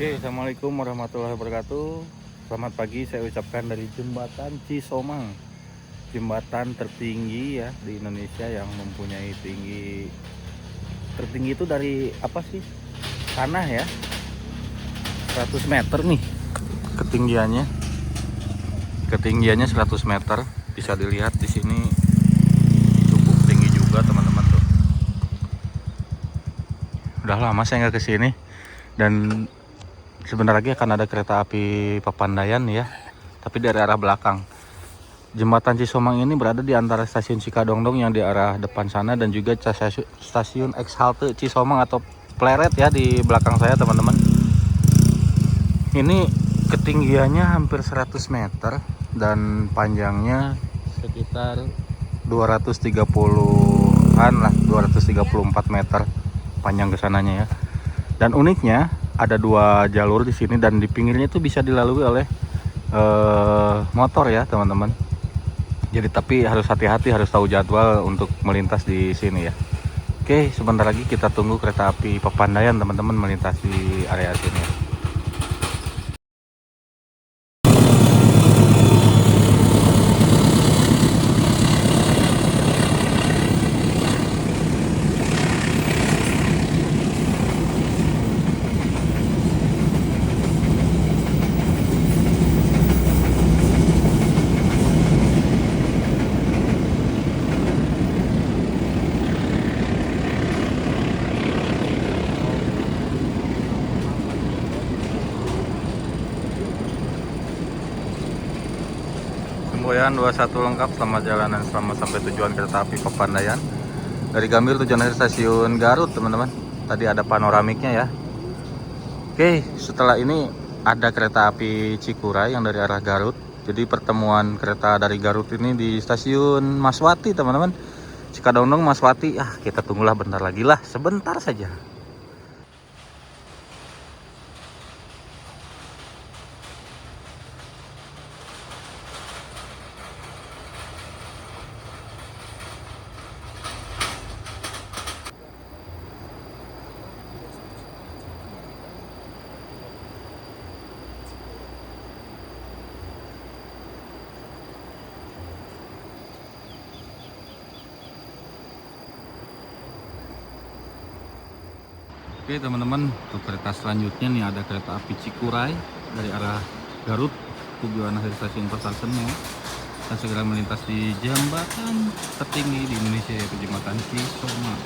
Oke, assalamualaikum warahmatullahi wabarakatuh. Selamat pagi, saya ucapkan dari jembatan Cisomang, jembatan tertinggi ya di Indonesia yang mempunyai tinggi tertinggi itu dari apa sih? Tanah ya, 100 meter nih ketinggiannya. Ketinggiannya 100 meter, bisa dilihat di sini cukup tinggi juga teman-teman tuh. Udah lama saya nggak kesini dan sebentar lagi akan ada kereta api Papandayan ya, tapi dari arah belakang. Jembatan Cisomang ini berada di antara stasiun Cikadongdong yang di arah depan sana dan juga stasiun X Halte Cisomang atau Pleret ya di belakang saya teman-teman. Ini ketinggiannya hampir 100 meter dan panjangnya sekitar 230-an lah, 234 meter panjang kesananya ya. Dan uniknya ada dua jalur di sini dan di pinggirnya itu bisa dilalui oleh motor ya teman-teman. Jadi tapi harus hati-hati, harus tahu jadwal untuk melintas di sini ya. Oke, sebentar lagi kita tunggu kereta api Papandayan teman-teman melintas di area sini ya. Semboyan 21 lengkap, selamat jalanan, selamat sampai tujuan kereta api Papandayan. Dari Gambir tujuan akhir stasiun Garut teman-teman. Tadi ada panoramiknya ya. Oke, setelah ini ada kereta api Cikuray yang dari arah Garut. Jadi pertemuan kereta dari Garut ini di stasiun Maswati teman-teman. Cikadongdong Maswati. Kita tunggulah bentar lagi lah, sebentar saja. Oke teman-teman, untuk kereta selanjutnya nih ada kereta api Cikuray dari arah Garut tujuan akhir stasiun Pasar Senen. Dan segera melintas di jembatan tertinggi di Indonesia yaitu jembatan Cisomang.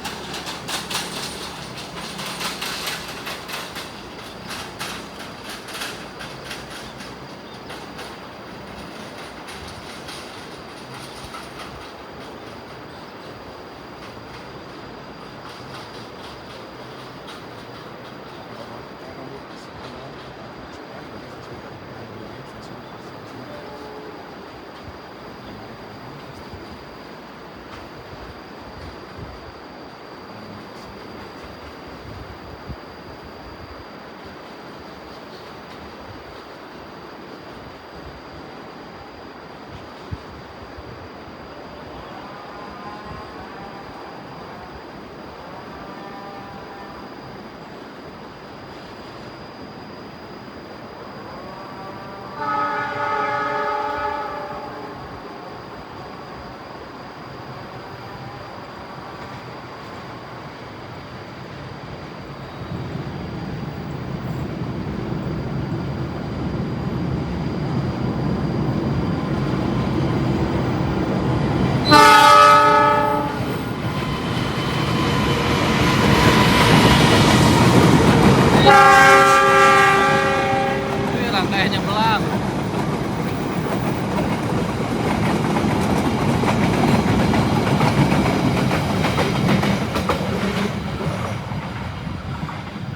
Rangkaiannya belang.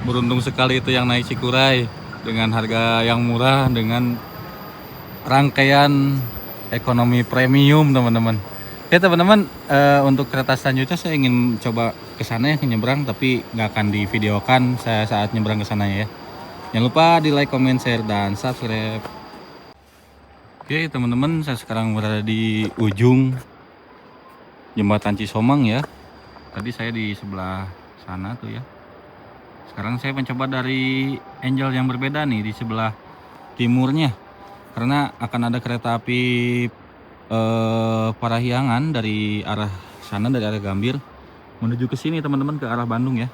Beruntung sekali itu yang naik Cikuray dengan harga yang murah dengan rangkaian ekonomi premium teman-teman. Oke teman-teman, untuk kereta selanjutnya saya ingin coba ke sana ya, nyebrang, tapi nggak akan divideokan saya saat nyebrang ke sana ya. Jangan lupa di like, comment, share, dan subscribe. Oke teman-teman, saya sekarang berada di ujung jembatan Cisomang ya. Tadi saya di sebelah sana tuh ya. Sekarang saya mencoba dari angle yang berbeda nih, di sebelah timurnya, karena akan ada kereta api Parahyangan dari arah sana, dari arah Gambir menuju ke sini teman-teman, ke arah Bandung ya.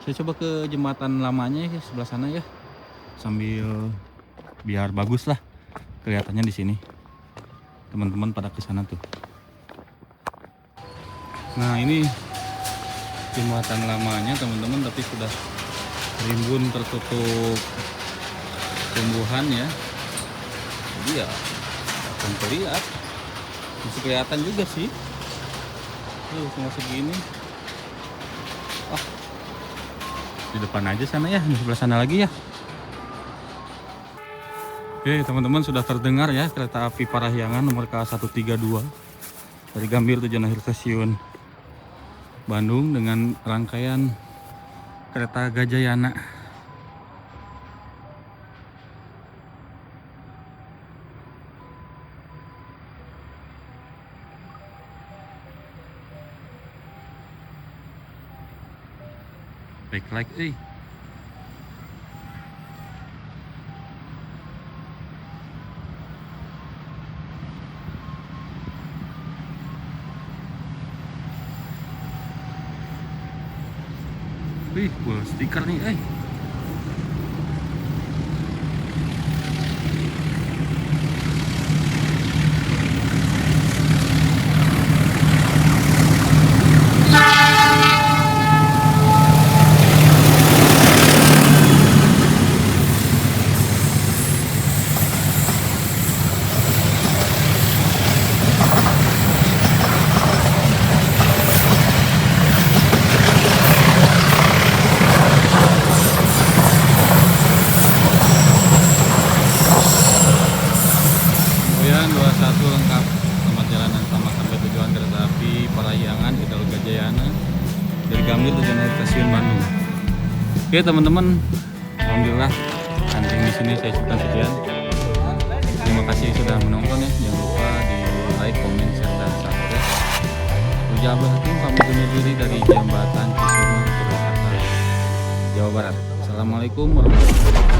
Saya coba ke jembatan lamanya ya, sebelah sana ya, sambil biar bagus lah kelihatannya di sini. Teman-teman pada ke sana tuh. Nah, ini jembatan lamanya teman-teman, tapi sudah rimbun tertutup tumbuhan ya. Jadi ya akan terlihat, masih kelihatan juga sih. Tuh cuma segini. Oh, di depan aja sana ya, di sebelah sana lagi ya. Oke teman-teman, sudah terdengar ya kereta api Parahyangan nomor K132 dari Gambir tujuan akhir stasiun Bandung dengan rangkaian kereta Gajayana. Baik like Wih, full stiker nih Kemudian 21 lengkap. Selamat jalan dan selamat sampai tujuan kereta api Parahyangan Jalur Gajayana dari Gambir tujuan akhir stasiun Bandung. Oke teman-teman, alhamdulillah anjing di sini saya cukupkan sekian. Terima kasih sudah menonton ya. Jangan lupa di like, komen, share, dan subscribe. Ujabat Hakim pamit undur diri dari Jembatan Cisoma, Purwakarta, Jawa Barat. Assalamualaikum warahmatullahi wabarakatuh.